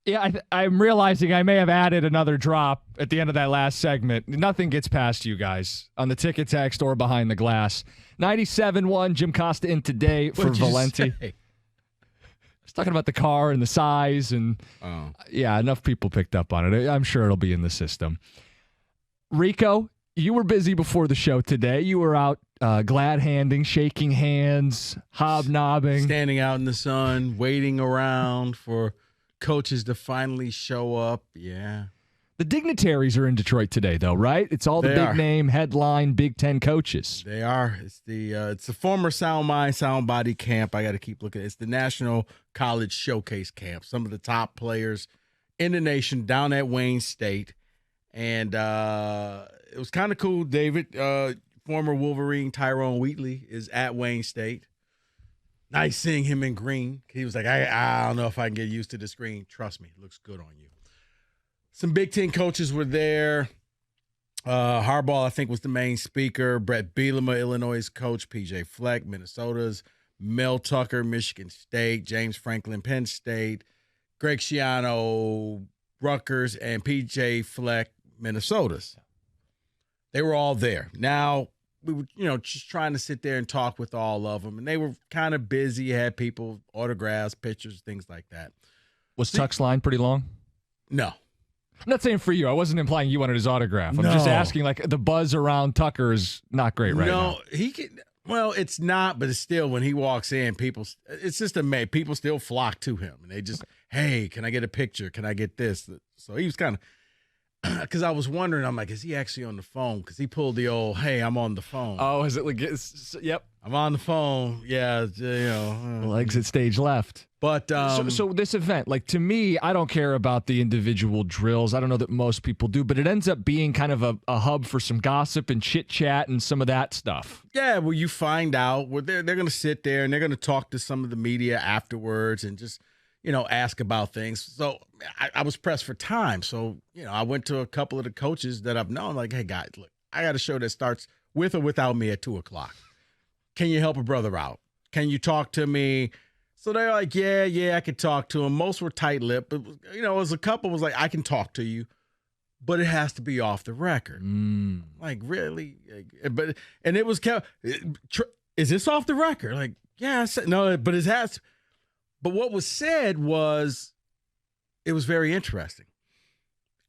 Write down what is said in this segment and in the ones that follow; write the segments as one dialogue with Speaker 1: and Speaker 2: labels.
Speaker 1: Yeah, I'm realizing I may have added another drop at the end of that last segment. Nothing gets past you guys on the ticket text or behind the glass. 97.1, Jim Costa in today for Valenti. I was talking about the car and the size, and yeah, enough people picked up on it. I'm sure it'll be in the system. Rico, you were busy before the show today. You were out glad-handing, shaking hands, hobnobbing.
Speaker 2: Standing out in the sun, waiting around for coaches to finally show up. Yeah.
Speaker 1: The dignitaries are in Detroit today, though, right? It's all the big-name, headline Big Ten coaches.
Speaker 2: They are. It's the former Sound Mind, Sound Body camp. I got to keep looking. It's the National College Showcase Camp. Some of the top players in the nation down at Wayne State. And it was kind of cool. David, former Wolverine Tyrone Wheatley, is at Wayne State. Nice seeing him in green. He was like, I don't know if I can get used to this green. Trust me, it looks good on you. Some Big Ten coaches were there. Harbaugh, I think, was the main speaker. Brett Bielema, Illinois' coach. P.J. Fleck, Minnesota's. Mel Tucker, Michigan State. James Franklin, Penn State. Greg Schiano, Rutgers. And P.J. Fleck, Minnesota's. They were all there. Now, we were, just trying to sit there and talk with all of them. And they were kind of busy, had people, autographs, pictures, things like that.
Speaker 1: Was Tuck's line pretty long?
Speaker 2: No.
Speaker 1: I'm not saying for you. I wasn't implying you wanted his autograph. I'm just asking, like, the buzz around Tucker is not great right now.
Speaker 2: No, he can. Well, it's not, but it's still, when he walks in, it's just amazing. People still flock to him. And they just, hey, can I get a picture? Can I get this? So he was kind of, because I was wondering, I'm like, is he actually on the phone? Because he pulled the old, hey, I'm on the phone.
Speaker 1: Oh, is it like, yep.
Speaker 2: I'm on the phone. Yeah,
Speaker 1: exit stage left.
Speaker 2: But
Speaker 1: so this event, like, to me, I don't care about the individual drills. I don't know that most people do, but it ends up being kind of a hub for some gossip and chit chat and some of that stuff.
Speaker 2: Yeah, well, you find out they're going to sit there and they're going to talk to some of the media afterwards and just, ask about things. So I was pressed for time. So, I went to a couple of the coaches that I've known, like, hey, guys, look, I got a show that starts with or without me at 2:00. Can you help a brother out? Can you talk to me? So they're like, yeah, I could talk to him. Most were tight-lipped. But, as a couple was like, I can talk to you, but it has to be off the record. Like, really? And it was, is this off the record? Like, yeah, I said, no, but it has. But what was said was, it was very interesting.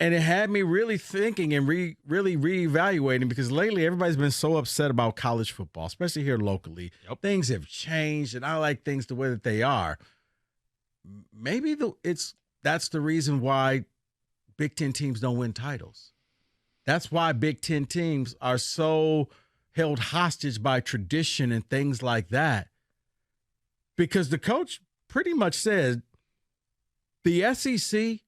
Speaker 2: And it had me really thinking and really reevaluating, because lately everybody's been so upset about college football, especially here locally. Yep. Things have changed, and I like things the way that they are. Maybe that's the reason why Big Ten teams don't win titles. That's why Big Ten teams are so held hostage by tradition and things like that. Because the coach pretty much said the SEC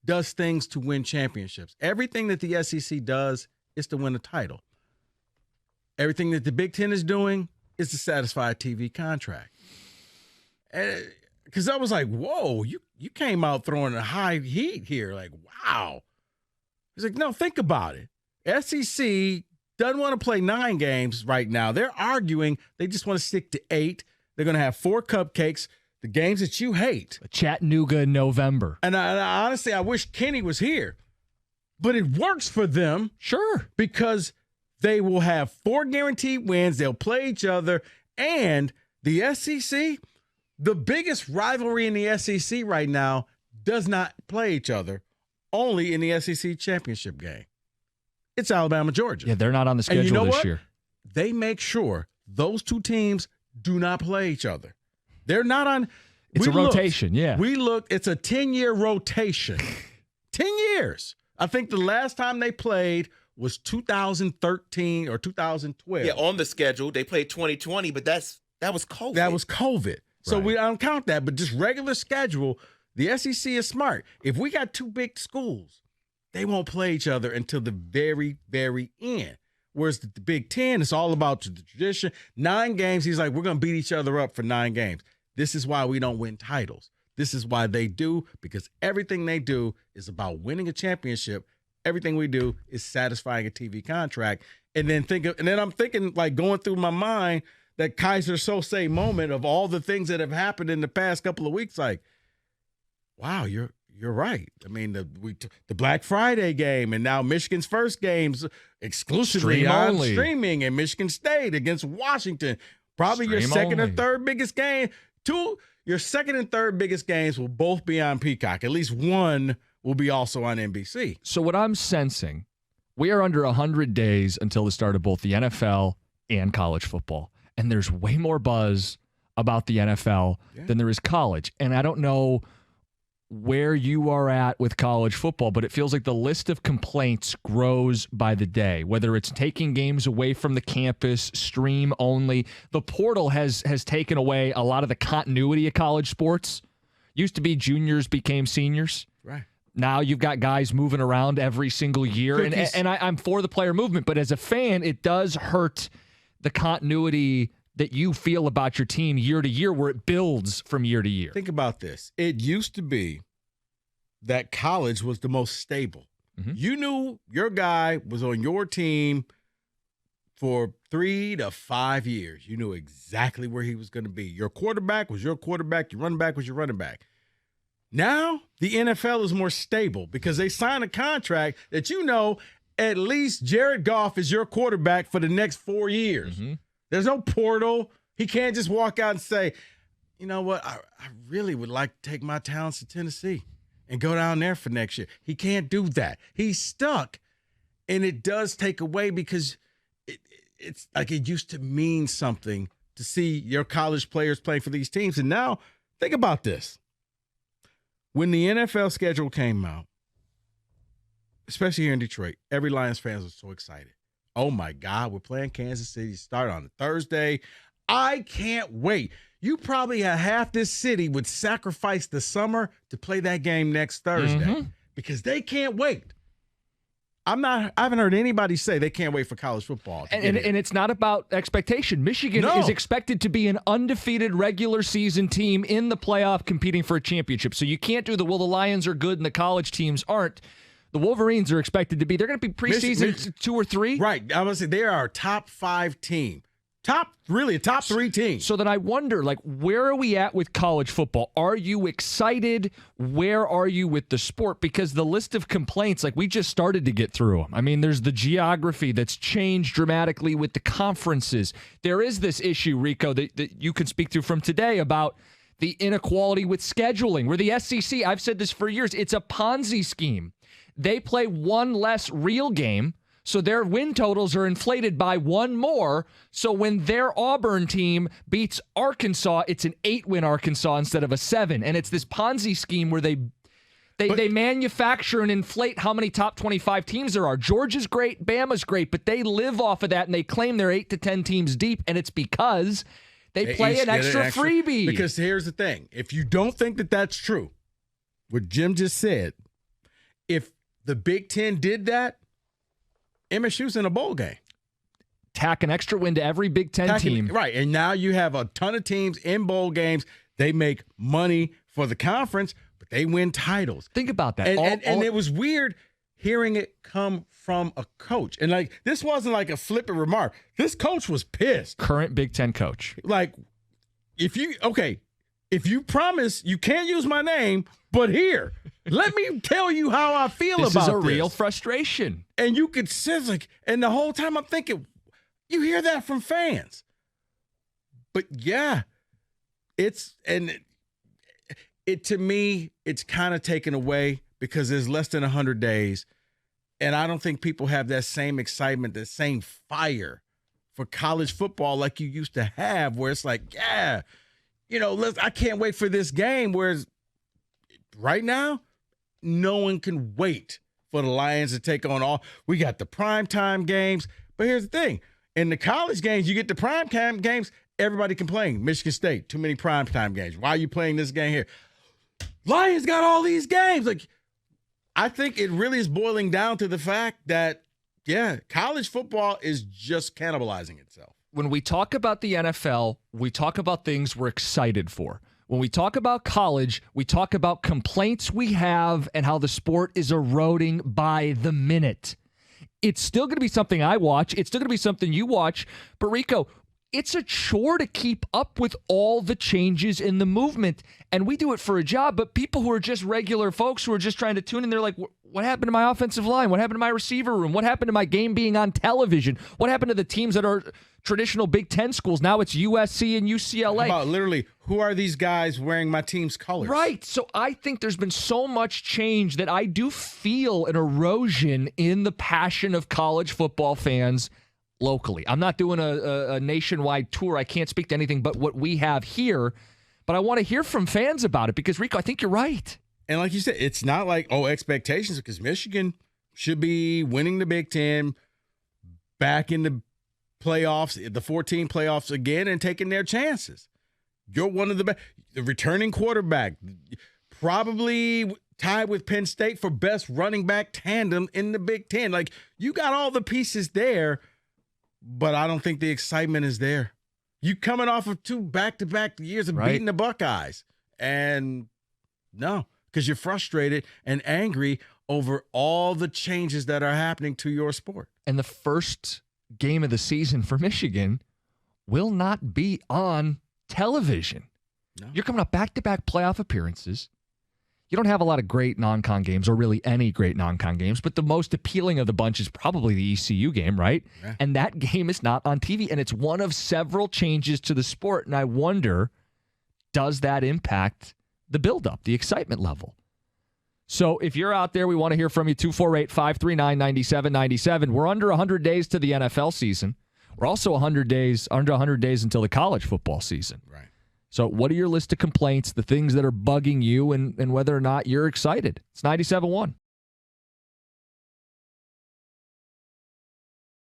Speaker 2: does things to win championships. Everything that the SEC does is to win a title. Everything that the Big Ten is doing is to satisfy a TV contract. Because I was like, whoa, you came out throwing a high heat here. Like, wow. He's like, no, think about it. SEC doesn't want to play 9 games right now. They're arguing they just want to stick to 8. They're going to have 4 cupcakes. The games that you hate.
Speaker 1: Chattanooga in November.
Speaker 2: And I honestly, I wish Kenny was here. But it works for them.
Speaker 1: Sure.
Speaker 2: Because they will have 4 guaranteed wins. They'll play each other. And the SEC, the biggest rivalry in the SEC right now, does not play each other. Only in the SEC championship game. It's Alabama, Georgia.
Speaker 1: Yeah, they're not on the schedule this year.
Speaker 2: They make sure those 2 teams do not play each other. They're not on.
Speaker 1: It's a rotation, yeah.
Speaker 2: We looked. It's a 10-year rotation. 10 years. I think the last time they played was 2013 or 2012.
Speaker 3: Yeah, on the schedule. They played 2020, but that was COVID.
Speaker 2: That was COVID. So I don't count that, but just regular schedule, the SEC is smart. If we got 2 big schools, they won't play each other until the very, very end. Whereas the Big Ten, it's all about the tradition. 9 games, he's like, we're going to beat each other up for 9 games. This is why we don't win titles. This is why they do, because everything they do is about winning a championship. Everything we do is satisfying a TV contract. And then I'm thinking, like, going through my mind, that Kaiser Sose moment of all the things that have happened in the past couple of weeks. Like, wow, you're you're right. I mean, the Black Friday game and now Michigan's first games exclusively on streaming, and Michigan State against Washington. Probably your second or third biggest game. Your second and third biggest games will both be on Peacock. At least one will be also on NBC.
Speaker 1: So what I'm sensing, we are under 100 days until the start of both the NFL and college football. And there's way more buzz about the NFL than there is college. And I don't know where you are at with college football, but it feels like the list of complaints grows by the day, whether it's taking games away from the campus, stream only. The portal has taken away a lot of the continuity of college sports. Used to be juniors became seniors.
Speaker 2: Right.
Speaker 1: Now you've got guys moving around every single year. And I'm for the player movement, but as a fan, it does hurt the continuity that you feel about your team year to year, where it builds from year to year.
Speaker 2: Think about this. It used to be that college was the most stable. Mm-hmm. You knew your guy was on your team for 3 to 5 years. You knew exactly where he was going to be. Your quarterback was your quarterback. Your running back was your running back. Now the NFL is more stable because they sign a contract that at least Jared Goff is your quarterback for the next 4 years. Mm-hmm. There's no portal. He can't just walk out and say, you know what, I really would like to take my talents to Tennessee and go down there for next year. He can't do that. He's stuck. And it does take away because it's like it used to mean something to see your college players playing for these teams. And now, think about this. When the NFL schedule came out, especially here in Detroit, every Lions fans was so excited. Oh, my God, we're playing Kansas City. Start on a Thursday. I can't wait. You probably have half this city would sacrifice the summer to play that game next Thursday because they can't wait. I haven't heard anybody say they can't wait for college football.
Speaker 1: And it's not about expectation. Michigan is expected to be an undefeated regular season team in the playoff competing for a championship. So you can't do the Lions are good and the college teams aren't. The Wolverines are expected to be, they're going to be preseason 2 or 3.
Speaker 2: Right. I was say they are a top 5 team. A top 3 team.
Speaker 1: So then I wonder, where are we at with college football? Are you excited? Where are you with the sport? Because the list of complaints, we just started to get through them. I mean, there's the geography that's changed dramatically with the conferences. There is this issue, Rico, that you can speak to from today about the inequality with scheduling, where the SEC, I've said this for years, it's a Ponzi scheme. They play one less real game, so their win totals are inflated by one more. So when their Auburn team beats Arkansas, it's an 8-win Arkansas instead of a 7. And it's this Ponzi scheme where they manufacture and inflate how many top 25 teams there are. Georgia's great, Bama's great, but they live off of that, and they claim they're 8 to 10 teams deep, and it's because they play an extra freebie.
Speaker 2: Because here's the thing. If you don't think that that's true, what Jim just said, if the Big Ten did that, MSU's in a bowl game.
Speaker 1: Tack an extra win to every Big Ten team.
Speaker 2: Right, and now you have a ton of teams in bowl games. They make money for the conference, but they win titles.
Speaker 1: Think about that.
Speaker 2: And it was weird hearing it come from a coach. And this wasn't like a flippant remark. This coach was pissed.
Speaker 1: Current Big Ten coach.
Speaker 2: If you promise you can't use my name, but here, let me tell you how I feel about this.
Speaker 1: This is a real frustration.
Speaker 2: And you could sense and the whole time I'm thinking, you hear that from fans. But yeah, to me, it's kind of taken away because there's less than 100 days. And I don't think people have that same excitement, that same fire for college football like you used to have, where it's I can't wait for this game. Whereas right now, no one can wait for the Lions to take on we got the primetime games. But here's the thing. In the college games, you get the primetime games, everybody complain. Michigan State, too many primetime games. Why are you playing this game here? Lions got all these games. I think it really is boiling down to the fact that, college football is just cannibalizing itself.
Speaker 1: When we talk about the NFL, we talk about things we're excited for. When we talk about college, we talk about complaints we have and how the sport is eroding by the minute. It's still going to be something I watch. It's still going to be something you watch. But Rico, it's a chore to keep up with all the changes in the movement. And we do it for a job, but people who are just regular folks who are just trying to tune in, they're like, what happened to my offensive line? What happened to my receiver room? What happened to my game being on television? What happened to the teams that are traditional Big Ten schools? Now it's USC and UCLA.
Speaker 2: How about literally, who are these guys wearing my team's colors?
Speaker 1: Right. So I think there's been so much change that I do feel an erosion in the passion of college football fans locally. I'm not doing a nationwide tour. I can't speak to anything but what we have here, but I want to hear from fans about it because, Rico, I think you're right.
Speaker 2: And like you said, it's not like, expectations, because Michigan should be winning the Big Ten, back in the playoffs, the 14 playoffs again, and taking their chances. You're one of the best, the returning quarterback, probably tied with Penn State for best running back tandem in the Big Ten. Like, you got all the pieces there, but I don't think the excitement is there. You coming off of 2 back-to-back years of beating the Buckeyes. And no, because you're frustrated and angry over all the changes that are happening to your sport.
Speaker 1: And the first game of the season for Michigan will not be on television.
Speaker 2: No.
Speaker 1: You're coming up back-to-back playoff appearances. You don't have a lot of great non-con games or really any great non-con games, but the most appealing of the bunch is probably the ECU game, right?
Speaker 2: Yeah.
Speaker 1: And that game is not on TV, and it's one of several changes to the sport. And I wonder, does that impact the buildup, the excitement level? So if you're out there, we want to hear from you, 248-539-9797. We're under 100 days to the NFL season. We're also under 100 days until the college football season.
Speaker 2: Right.
Speaker 1: So what are your list of complaints, the things that are bugging you, and whether or not you're excited? It's 97.1.